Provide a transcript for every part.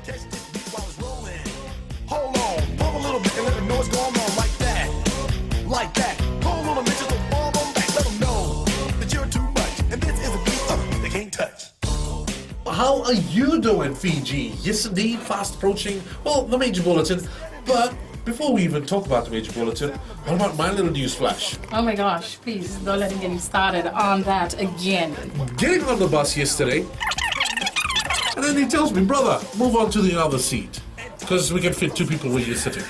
Catch this beat while it's rolling. Hold on, pump a little bit and let them know what's going on like that. Like that. Hold on a minute, just fall on back. Let them know that you're too much. And this is a beat they can't touch. How are you doing, Fiji? Yes, indeed, fast approaching, well, the major bulletin. But before we even talk about the major bulletin, what about my little news flash? Oh my gosh, please don't let him get started on that again. Getting on the bus yesterday, and then he tells me, brother, move on to the other seat, because we can fit two people where you're sitting.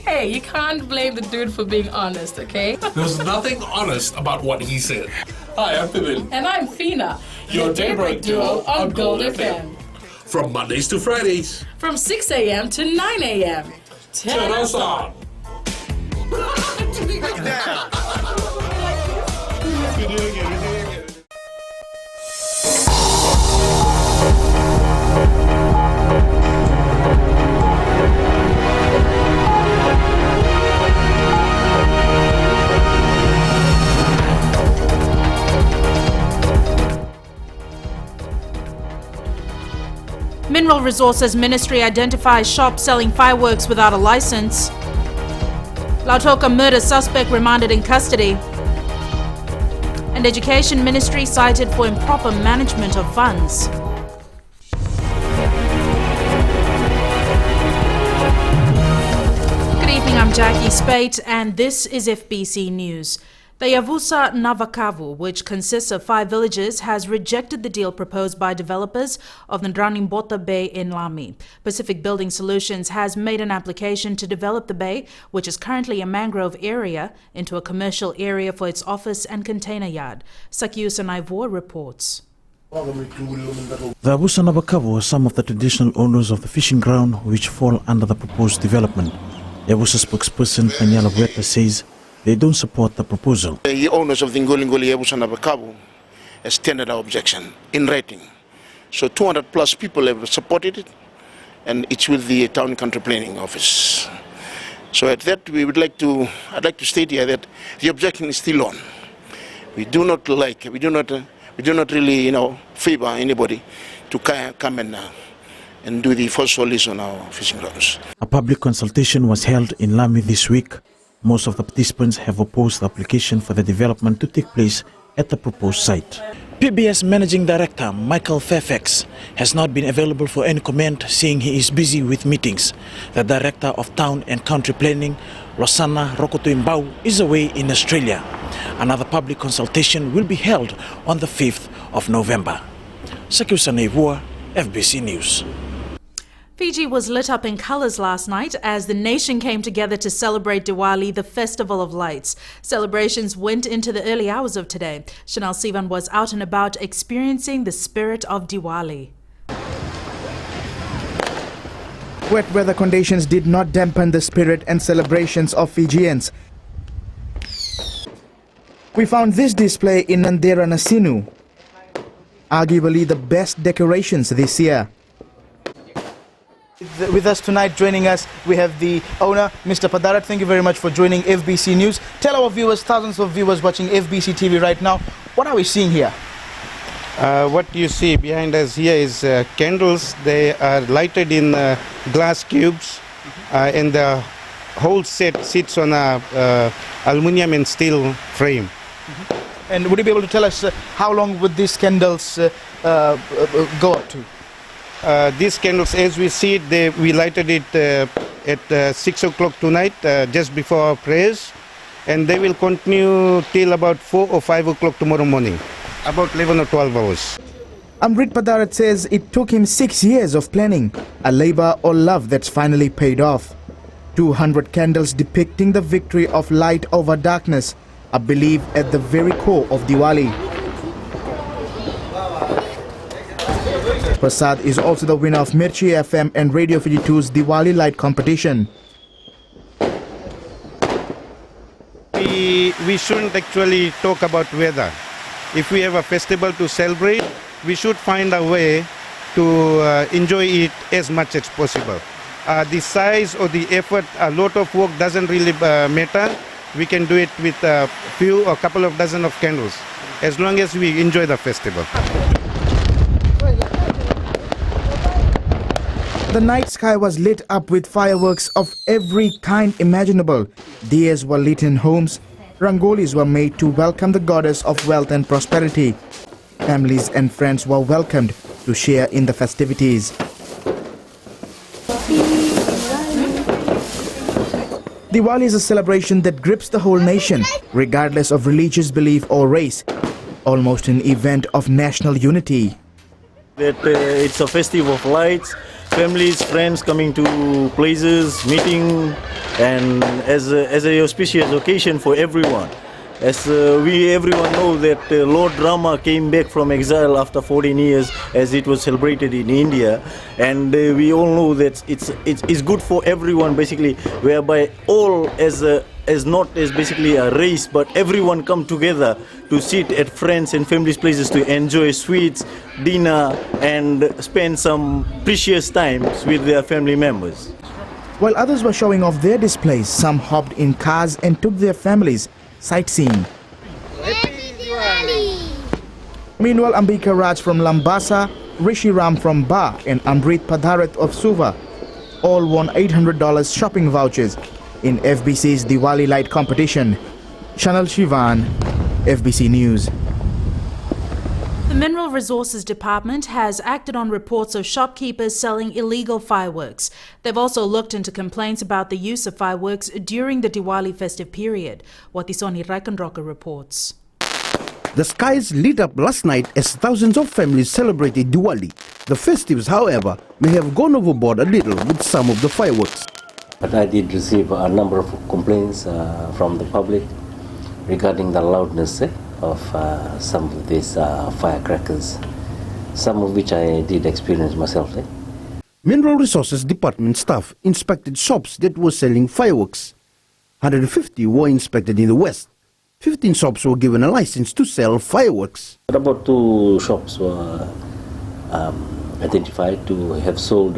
Hey, you can't blame the dude for being honest, okay? There's nothing honest about what he said. Hi, I'm Pivil. And I'm Fina, Your daybreak duo on Gold FM. From Mondays to Fridays. From 6 a.m. to 9 a.m. Turn us on. Mineral Resources Ministry identifies shop selling fireworks without a license. Lautoka murder suspect remanded in custody. And Education Ministry cited for improper management of funds. Good evening, I'm Jackie Spate and this is FBC News. The Yavusa Navakavu, which consists of 5 villages, has rejected the deal proposed by developers of the Dranimbota Bay in Lami. Pacific Building Solutions has made an application to develop the bay, which is currently a mangrove area, into a commercial area for its office and container yard. Sakiusa Naivua reports. The Yavusa Navakavu are some of the traditional owners of the fishing ground which fall under the proposed development. Yavusa spokesperson Panyala Vueta says they don't support the proposal. The owners of the Ngolingoli Yavusa Navakavu has tendered our objection in writing. So 200 plus people have supported it, and it's with the Town and Country Planning Office. So at that, I'd like to state here that the objection is still on. We do not really, favor anybody to come and do the forced release on our fishing grounds. A public consultation was held in Lami this week. Most of the participants have opposed the application for the development to take place at the proposed site. PBS Managing Director Michael Fairfax has not been available for any comment, saying he is busy with meetings. The Director of Town and Country Planning, Losana Rokotoimbau, is away in Australia. Another public consultation will be held on the 5th of November. Sakiusa Naivua, FBC News. Fiji was lit up in colours last night as the nation came together to celebrate Diwali, the Festival of Lights. Celebrations went into the early hours of today. Chanel Sivan was out and about experiencing the spirit of Diwali. Wet weather conditions did not dampen the spirit and celebrations of Fijians. We found this display in Nandera Nasinu, arguably the best decorations this year. With us tonight, joining us, we have the owner, Mr. Padarat. Thank you very much for joining FBC News. Tell our viewers, thousands of viewers watching FBC TV right now, what are we seeing here? What you see behind us here is candles. They are lighted in glass cubes, and the whole set sits on a aluminum and steel frame. And would you be able to tell us how long would these candles go up to? These candles, as we see it, we lighted it at 6 o'clock tonight, just before our prayers, and they will continue till about 4 or 5 o'clock tomorrow morning, about 11 or 12 hours. Amrit Padarat says it took him 6 years of planning, a labor or love that's finally paid off. 200 candles depicting the victory of light over darkness, a belief at the very core of Diwali. Prasad is also the winner of Mirchi FM and Radio Fiji 2's Diwali Light competition. We shouldn't actually talk about weather. If we have a festival to celebrate, we should find a way to enjoy it as much as possible. The size or the effort, a lot of work doesn't really matter. We can do it with a few or couple of dozen of candles, as long as we enjoy the festival. The night sky was lit up with fireworks of every kind imaginable. Diyas were lit in homes. Rangolis were made to welcome the goddess of wealth and prosperity. Families and friends were welcomed to share in the festivities. Diwali is a celebration that grips the whole nation, regardless of religious belief or race. Almost an event of national unity. It's a festival of lights, families, friends coming to places, meeting, and as a auspicious occasion for everyone. As everyone know that Lord Rama came back from exile after 14 years, as it was celebrated in India, and we all know that it's good for everyone basically, whereby all as not as basically a race, but everyone come together to sit at friends and families' places to enjoy sweets, dinner, and spend some precious times with their family members. While others were showing off their displays, some hopped in cars and took their families sightseeing. Meanwhile, Ambika Raj from Lambasa, Rishi Ram from Ba, and Amrit Padharat of Suva all won $800 shopping vouchers in FBC's Diwali light competition. Chanel Shivan, FBC News. The Mineral Resources Department has acted on reports of shopkeepers selling illegal fireworks. They've also looked into complaints about the use of fireworks during the Diwali festive period. Watisoni Raikandroka reports. The skies lit up last night as thousands of families celebrated Diwali. The festives, however, may have gone overboard a little with some of the fireworks. But I did receive a number of complaints from the public regarding the loudness of some of these firecrackers, some of which I did experience myself. Mineral Resources Department staff inspected shops that were selling fireworks. 150 were inspected in the west. 15 shops were given a license to sell fireworks. About 2 shops were identified to have sold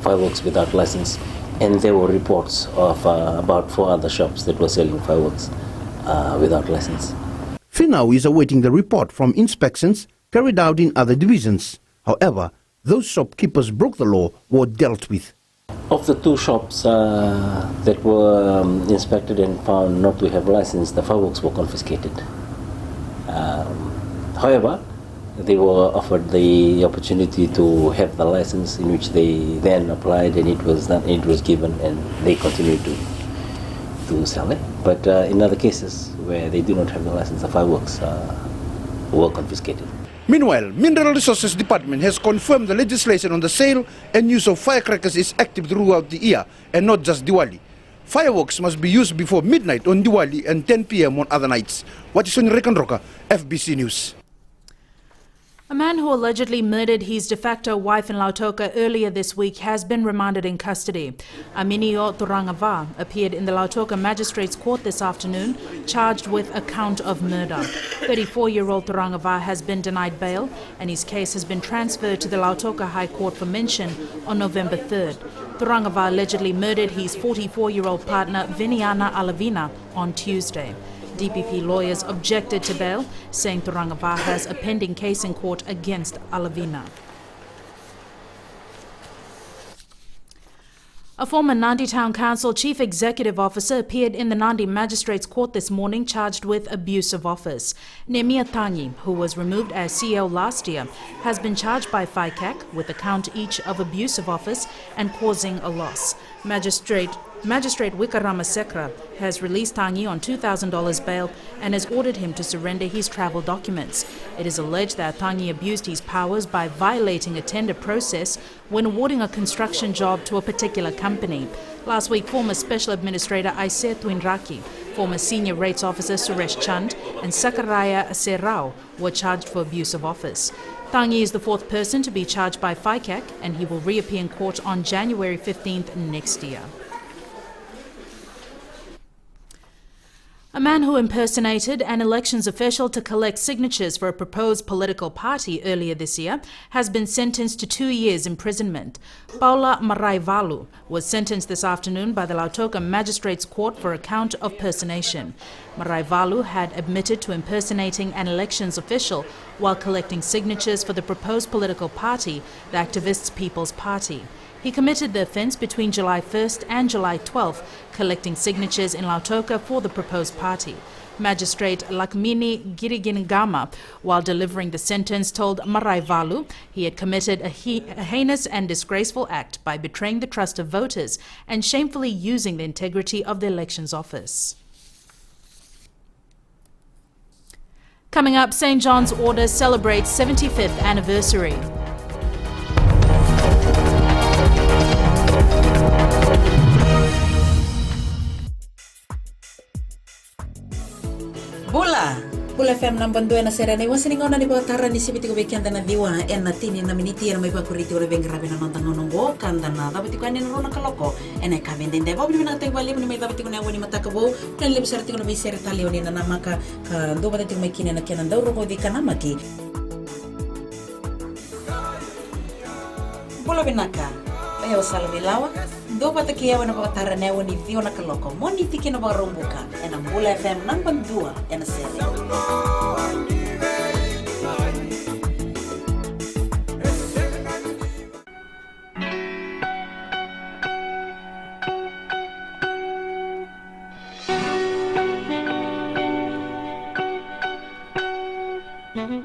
fireworks without license, and there were reports of about 4 other shops that were selling fireworks without license. FINAU is awaiting the report from inspections carried out in other divisions. However, those shopkeepers broke the law were dealt with. Of the 2 shops that were inspected and found not to have license, the fireworks were confiscated. However, they were offered the opportunity to have the license, in which they then applied, and it was given, and they continued to sell it. But in other cases where they do not have the license, the fireworks were confiscated. Meanwhile, Mineral Resources Department has confirmed the legislation on the sale and use of firecrackers is active throughout the year and not just Diwali. Fireworks must be used before midnight on Diwali and 10 p.m. on other nights. Watisoni Rekanroka, FBC News. A man who allegedly murdered his de facto wife in Lautoka earlier this week has been remanded in custody. Aminio Turangava appeared in the Lautoka Magistrates Court this afternoon, charged with a count of murder. 34-year-old Turangava has been denied bail, and his case has been transferred to the Lautoka High Court for mention on November 3rd. Turangava allegedly murdered his 44-year-old partner Viniana Alavina on Tuesday. DPP lawyers objected to bail, saying Turangava has a pending case in court against Alavina. A former Nandi Town Council Chief Executive Officer appeared in the Nandi Magistrates Court this morning charged with abuse of office. Nemia Tanyi, who was removed as CEO last year, has been charged by FICAC with a count each of abuse of office and causing a loss. Magistrate Wikarama Sekra has released Tanyi on $2,000 bail and has ordered him to surrender his travel documents. It is alleged that Tanyi abused his powers by violating a tender process when awarding a construction job to a particular company. Last week, former Special Administrator Aise Twinraki, former Senior Rates Officer Suresh Chand, and Sakaraya Serrao were charged for abuse of office. Tanyi is the 4th person to be charged by FICAC, and he will reappear in court on January 15th next year. A man who impersonated an elections official to collect signatures for a proposed political party earlier this year has been sentenced to 2 years imprisonment. Paula Maraivalu was sentenced this afternoon by the Lautoka Magistrates Court for a count of personation. Maraivalu had admitted to impersonating an elections official while collecting signatures for the proposed political party, the Activists People's Party. He committed the offence between July 1st and July 12th, collecting signatures in Lautoka for the proposed party. Magistrate Lakmini Girigingama, while delivering the sentence, told Maraivalu he had committed a heinous and disgraceful act by betraying the trust of voters and shamefully using the integrity of the elections office. Coming up, St. John's Order celebrates 75th anniversary. Bula FM number 2 na serena iwan siningaw na dibatara ni sibiti ko bekian na diwa en na tini na miniti na may pakuriti ora bengrabe na nantang nongo kanda na dabiti ko ani na rona kaloko en ay kabende de bobli na tay wali ni may dabiti ko na wani matakabo kan le bisarti ko na may serita leoni na namaka ka do badati may kine na kenan daw ro di kanamaki Bula binaka ayo salamilawa do bataki ya wana batara na wani vio na kaloko moni tiki na barumbuka en Bula FM number 2 en serena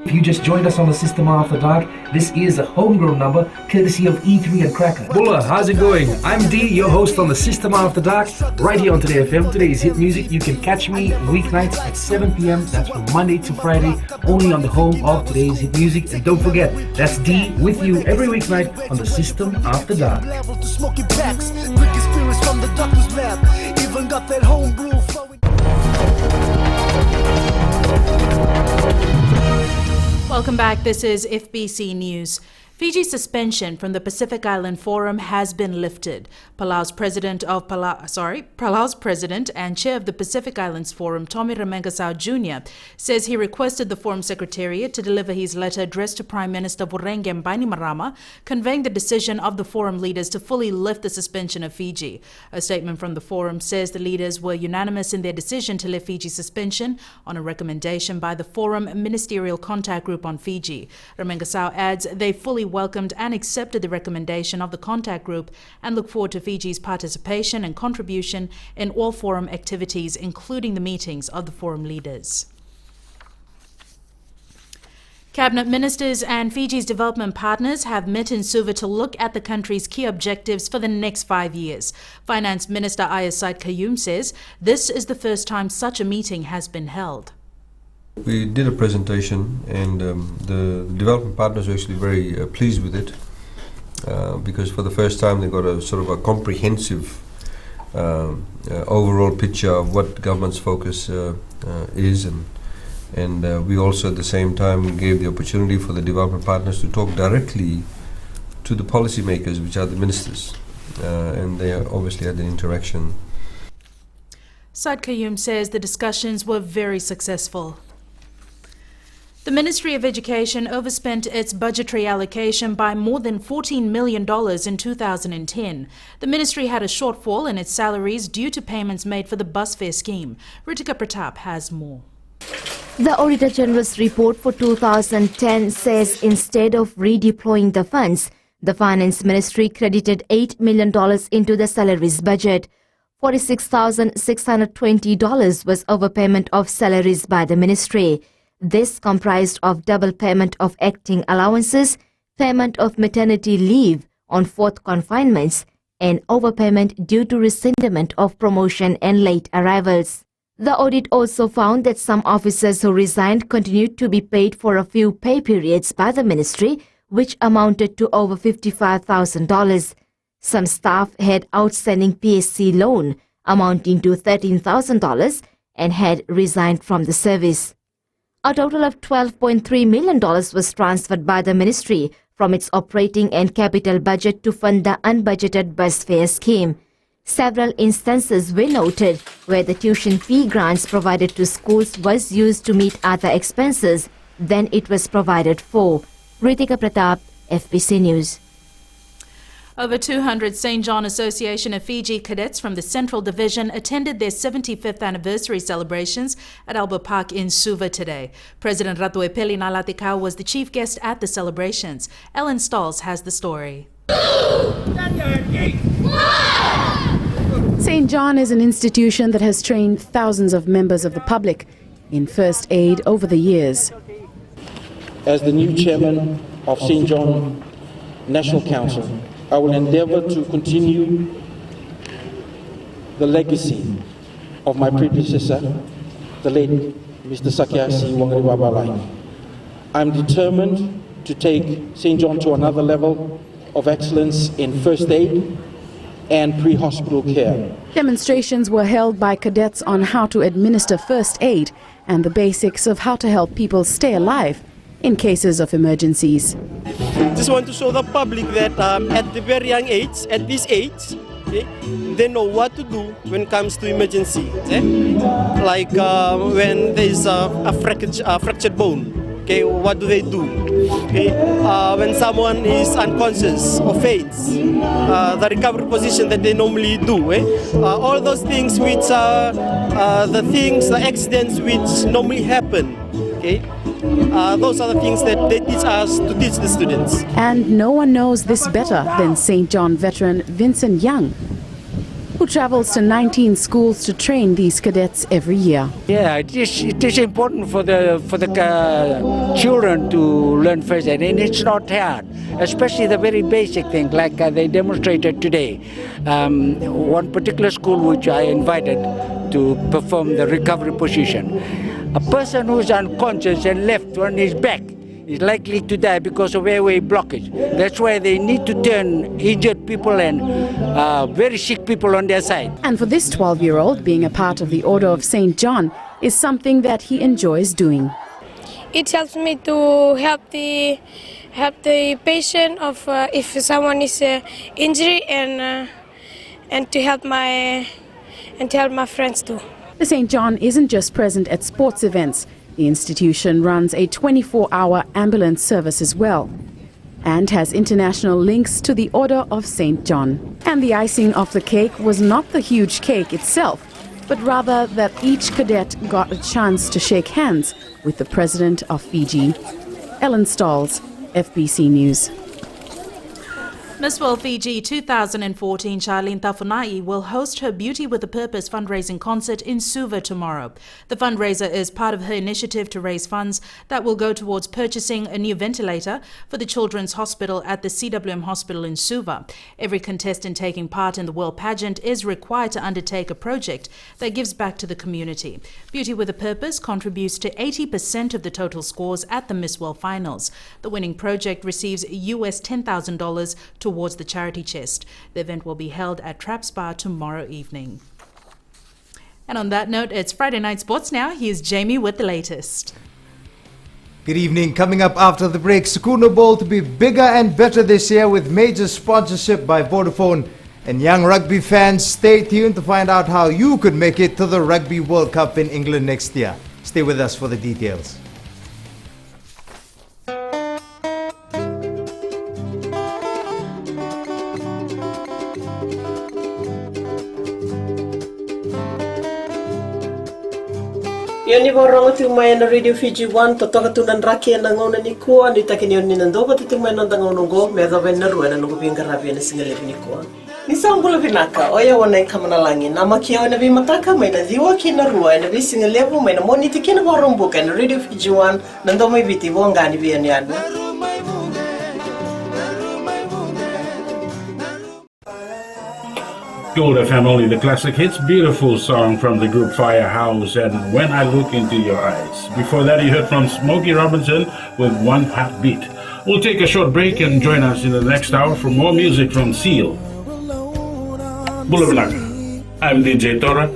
If you just joined us on the System After Dark, this is a homegrown number courtesy of E3 and Cracker. Bulla, how's it going? I'm D, your host on the System After Dark, right here on Today FM. Today is Hit Music. You can catch me weeknights at 7 p.m. That's from Monday to Friday, only on the home of Today's Hit Music. And don't forget, that's D with you every weeknight on the System After Dark. Even got that homebrew flowing. Welcome back. This is FBC News. Fiji's suspension from the Pacific Island Forum has been lifted. Palau's president and chair of the Pacific Islands Forum, Tommy Remengesau Jr., says he requested the Forum Secretariat to deliver his letter addressed to Prime Minister Vurenge Bainimarama, conveying the decision of the Forum leaders to fully lift the suspension of Fiji. A statement from the Forum says the leaders were unanimous in their decision to lift Fiji's suspension on a recommendation by the Forum Ministerial Contact Group on Fiji. Remengesau adds they fully welcomed and accepted the recommendation of the contact group and look forward to Fiji's participation and contribution in all forum activities, including the meetings of the forum leaders. Cabinet ministers and Fiji's development partners have met in Suva to look at the country's key objectives for the next 5 years. Finance Minister Ayasait Kayum says this is the first time such a meeting has been held. We did a presentation and the development partners were actually very pleased with it because for the first time they got a sort of a comprehensive overall picture of what government's focus is, and we also at the same time gave the opportunity for the development partners to talk directly to the policymakers, which are the ministers, and they obviously had an interaction. Said Kayum says the discussions were very successful. The Ministry of Education overspent its budgetary allocation by more than $14 million in 2010. The ministry had a shortfall in its salaries due to payments made for the bus fare scheme. Ritika Pratap has more. The Auditor General's report for 2010 says instead of redeploying the funds, the Finance Ministry credited $8 million into the salaries budget. $46,620 was overpayment of salaries by the ministry. This comprised of double payment of acting allowances, payment of maternity leave on fourth confinements, and overpayment due to rescindment of promotion and late arrivals. The audit also found that some officers who resigned continued to be paid for a few pay periods by the ministry, which amounted to over $55,000. Some staff had outstanding PSC loan amounting to $13,000 and had resigned from the service. A total of $12.3 million was transferred by the ministry from its operating and capital budget to fund the unbudgeted bus fare scheme. Several instances were noted where the tuition fee grants provided to schools was used to meet other expenses than it was provided for. Ritika Pratap, FBC News. Over 200 St. John Association of Fiji cadets from the Central Division attended their 75th anniversary celebrations at Albert Park in Suva today. President Ratuepeli Nalatikau was the chief guest at the celebrations. Ellen Stolz has the story. St. John is an institution that has trained thousands of members of the public in first aid over the years. As the new chairman of St. John National Council, I will endeavor to continue the legacy of my predecessor, the late Mr. Sakyasi Wangaribabalai. I'm determined to take St. John to another level of excellence in first aid and pre-hospital care. Demonstrations were held by cadets on how to administer first aid and the basics of how to help people stay alive in cases of emergencies. Just want to show the public that at the very young age, at this age, okay, they know what to do when it comes to emergency. Okay? Like when there is a fractured bone, okay, what do they do? Okay? When someone is unconscious or faints, the recovery position that they normally do. All those things which are the accidents which normally happen. Okay? Those are the things that they teach us to teach the students. And no one knows this better than St. John veteran Vincent Young, who travels to 19 schools to train these cadets every year. Yeah, it is important for the children to learn first aid, and it's not hard, especially the very basic things like they demonstrated today. One particular school which I invited to perform the recovery position. A person who is unconscious and left on his back is likely to die because of airway blockage. That's why they need to turn injured people and very sick people on their side. And for this 12-year-old, being a part of the Order of St. John is something that he enjoys doing. It helps me to help the patient of if someone is injured and to help my friends too. The St. John isn't just present at sports events. The institution runs a 24-hour ambulance service as well and has international links to the Order of St. John. And the icing of the cake was not the huge cake itself, but rather that each cadet got a chance to shake hands with the President of Fiji. Ellen Stolz, FBC News. Miss World Fiji 2014 Charlene Tafunai will host her Beauty with a Purpose fundraising concert in Suva tomorrow. The fundraiser is part of her initiative to raise funds that will go towards purchasing a new ventilator for the Children's Hospital at the CWM Hospital in Suva. Every contestant taking part in the World Pageant is required to undertake a project that gives back to the community. Beauty with a Purpose contributes to 80% of the total scores at the Miss World Finals. The winning project receives US $10,000 towards the charity chest. The event will be held at Trap Spa tomorrow evening. And on that note, it's Friday Night Sports now. Here's Jamie with the latest. Good evening. Coming up after the break, Sakuna Bowl to be bigger and better this year with major sponsorship by Vodafone. And young rugby fans, stay tuned to find out how you could make it to the Rugby World Cup in England next year. Stay with us for the details. Yoni vorong tu mai na Radio Fiji 1 to toka tunan raki na ngona ni ko ni takini yoni nando tu mai na ngono go me da ben na ruana no binga rabi na singale ni ko ni sangula binaka oya wana kamana langi na makia na bi mataka mai na diwa kina ruana bi singale bo mai na moni tikina vorong buka na Radio Fiji 1 nando mai biti bonga ni bi ani anu. Gold FM, only the classic hits. Beautiful song from the group Firehouse and When I Look Into Your Eyes. Before that, you heard from Smokey Robinson with One Heartbeat. We'll take a short break and join us in the next hour for more music from Seal. Bulablaka. I'm DJ Tora.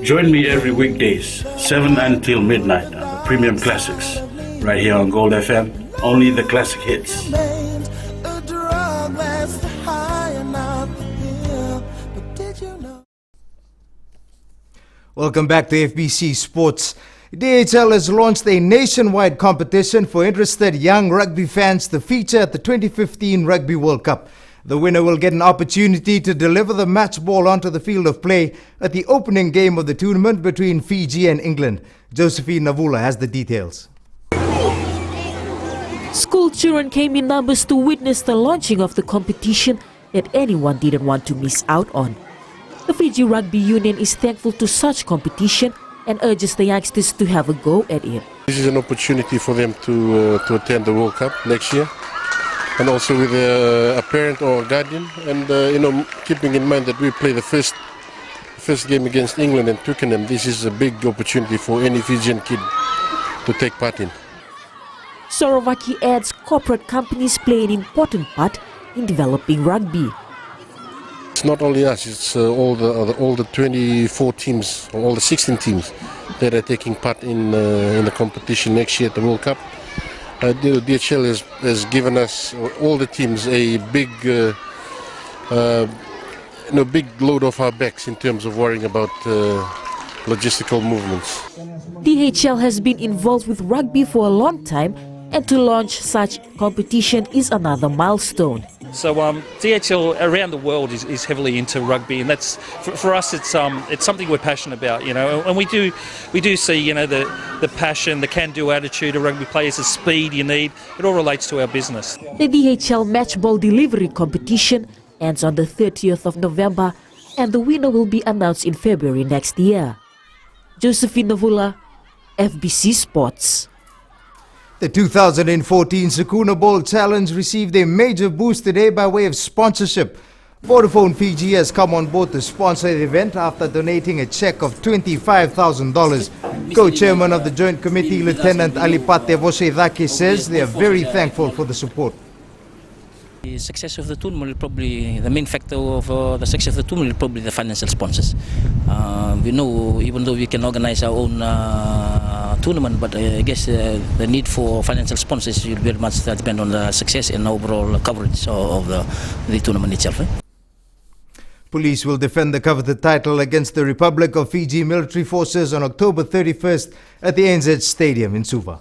Join me every weekdays, 7 until midnight on the Premium Classics. Right here on Gold FM, only the classic hits. A drug that's high enough here, but did you know? Welcome back to FBC Sports. DHL has launched a nationwide competition for interested young rugby fans to feature at the 2015 Rugby World Cup. The winner will get an opportunity to deliver the match ball onto the field of play at the opening game of the tournament between Fiji and England. Josephine Navula has the details. School children came in numbers to witness the launching of the competition that anyone didn't want to miss out on. The Fiji Rugby Union is thankful to such competition and urges the youngsters to have a go at it. This is an opportunity for them to attend the World Cup next year, and also with a parent or a guardian, and keeping in mind that we play the first game against England and Twickenham. This is a big opportunity for any Fijian kid to take part in. Sorovaki adds corporate companies play an important part in developing rugby. It's not only us, it's all the 24 teams, or all the 16 teams that are taking part in the competition next year at the World Cup. DHL has given us, all the teams, a big load off our backs in terms of worrying about logistical movements. DHL has been involved with rugby for a long time, and to launch such competition is another milestone. So DHL around the world is heavily into rugby, and that's for us. It's something we're passionate about, and we do see the passion, the can-do attitude of rugby players, the speed you need. It all relates to our business. The DHL match ball delivery competition ends on the 30th of November, and the winner will be announced in February next year. Josephine Navula, FBC Sports. The 2014 Sakuna Bowl Challenge received a major boost today by way of sponsorship. Vodafone Fiji has come on board to sponsor the event after donating a check of $25,000. Co-chairman of the Joint Committee, Lieutenant Alipate Voseidake, says they are very thankful for the support. The success of the tournament, probably the main factor of the success of the tournament, is probably the financial sponsors. We know, even though we can organize our own tournament, but I guess the need for financial sponsors will very much depend on the success and overall coverage of the tournament itself. Police will defend the coveted title against the Republic of Fiji military forces on October 31st at the ANZ Stadium in Suva.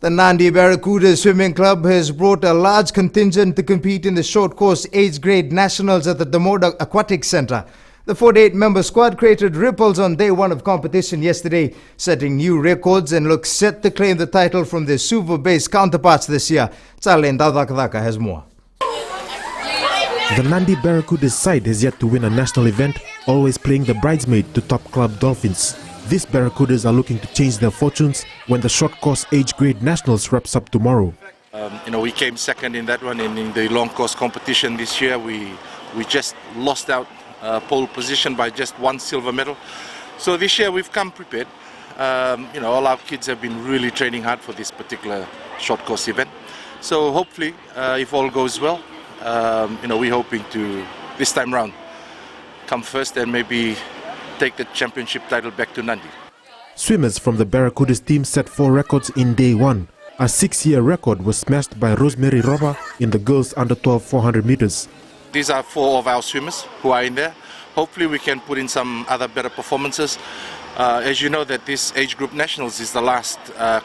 The Nandi Barracuda Swimming Club has brought a large contingent to compete in the short course age grade nationals at the Damoda Aquatic Centre. The 48-member squad created ripples on day one of competition yesterday, setting new records and looks set to claim the title from their Suva-based counterparts this year. Tsalen Dadakadaka has more. The Nandi Barracuda side has yet to win a national event, always playing the bridesmaid to top club Dolphins. These Barracudas are looking to change their fortunes when the short course age grade nationals wraps up tomorrow. We came second in that one, and in the long course competition this year we just lost out pole position by just one silver medal. So this year we've come prepared. All our kids have been really training hard for this particular short course event. So hopefully, if all goes well, we're hoping to this time round come first and maybe take the championship title back to Nandi. Swimmers from the Barracudas team set 4 records in day one. A 6-year record was smashed by Rosemary Roba in the girls under 12 400 meters. These are 4 of our swimmers who are in there. Hopefully we can put in some other better performances. As you know, that this age group nationals is the last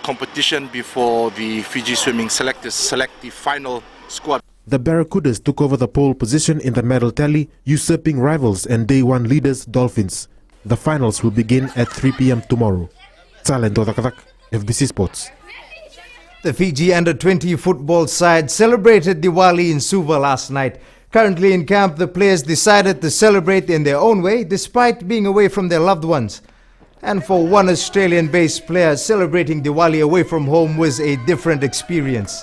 competition before the Fiji swimming selectors select the final squad. The Barracudas took over the pole position in the medal tally, usurping rivals and day one leaders Dolphins. The finals will begin at 3 p.m. tomorrow. Tsalen Dodakadak, FBC Sports. The Fiji under-20 football side celebrated Diwali in Suva last night. Currently in camp, the players decided to celebrate in their own way despite being away from their loved ones. And for one Australian-based player, celebrating Diwali away from home was a different experience.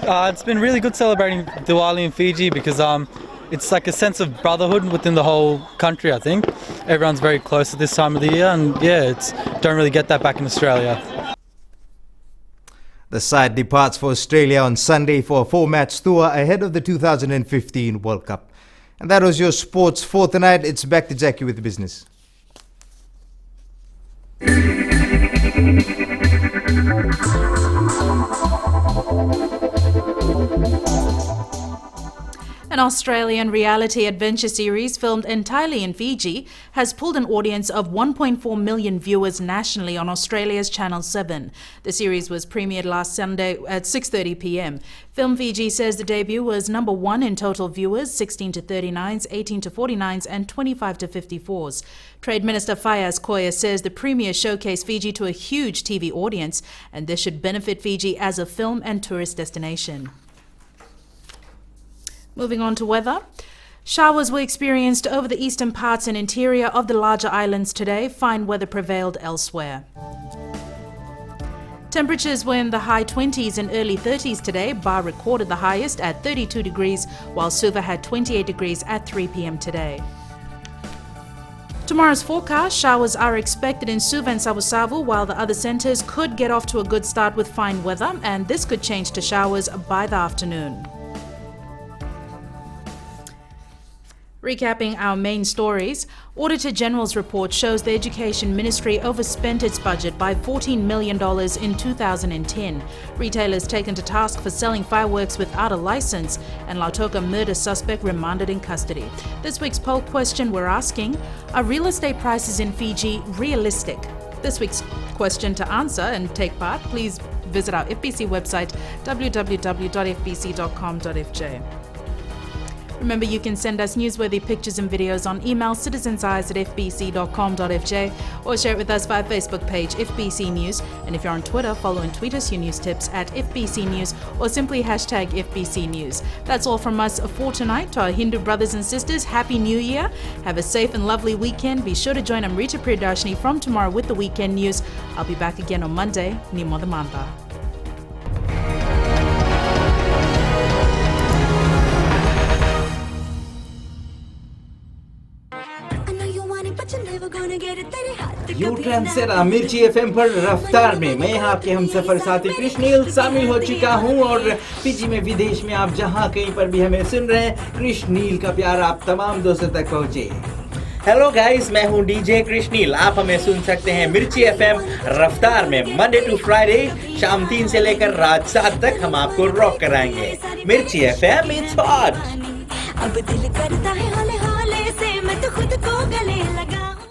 It's been really good celebrating Diwali in Fiji because it's like a sense of brotherhood within the whole country, I think. Everyone's very close at this time of the year, and don't really get that back in Australia. The side departs for Australia on Sunday for a 4-match tour ahead of the 2015 World Cup. And that was your sports for tonight. It's back to Jackie with the business. An Australian reality adventure series filmed entirely in Fiji has pulled an audience of 1.4 million viewers nationally on Australia's Channel 7. The series was premiered last Sunday at 6:30 p.m. Film Fiji says the debut was number 1 in total viewers, 16 to 39s, 18 to 49s and 25 to 54s. Trade Minister Fayaz Koya says the premiere showcased Fiji to a huge TV audience and this should benefit Fiji as a film and tourist destination. Moving on to weather. Showers were experienced over the eastern parts and interior of the larger islands today. Fine weather prevailed elsewhere. Temperatures were in the high 20s and early 30s today. Bar recorded the highest at 32 degrees, while Suva had 28 degrees at 3 p.m. today. Tomorrow's forecast, showers are expected in Suva and Savu-Savu, while the other centres could get off to a good start with fine weather, and this could change to showers by the afternoon. Recapping our main stories, Auditor General's report shows the Education Ministry overspent its budget by $14 million in 2010. Retailers taken to task for selling fireworks without a license, and Lautoka murder suspect remanded in custody. This week's poll question we're asking, are real estate prices in Fiji realistic? This week's question to answer and take part, please visit our FBC website www.fbc.com.fj. Remember, you can send us newsworthy pictures and videos on email citizenseyes@fbc.com.fj or share it with us via Facebook page FBC News. And if you're on Twitter, follow and tweet us your news tips at FBC News or simply hashtag FBC News. That's all from us for tonight. To our Hindu brothers and sisters, Happy New Year. Have a safe and lovely weekend. Be sure to join Amrita Priyadarshini from tomorrow with the weekend news. I'll be back again on Monday. Nimo the Manta. You train से मिर्ची FM पर रफ्तार में मैं आपके हम सफर साथी कृष्णील शामिल हो चुका हूं और फिजी में विदेश में आप जहां कहीं पर भी हमें सुन रहे हैं कृष्णील का प्यार आप तमाम दोस्तों तक पहुंचे। हेलो गाइस, मैं हूं डीजे कृष्णील। आप हमें सुन सकते हैं मिर्ची एफएम रफ्तार में मंडे टू फ्राइडे शाम 3 से लेकर रात 7 तक हम आपको रॉक कराएंगे। मिर्ची एफएम इट्स हॉट। अब दिल करता है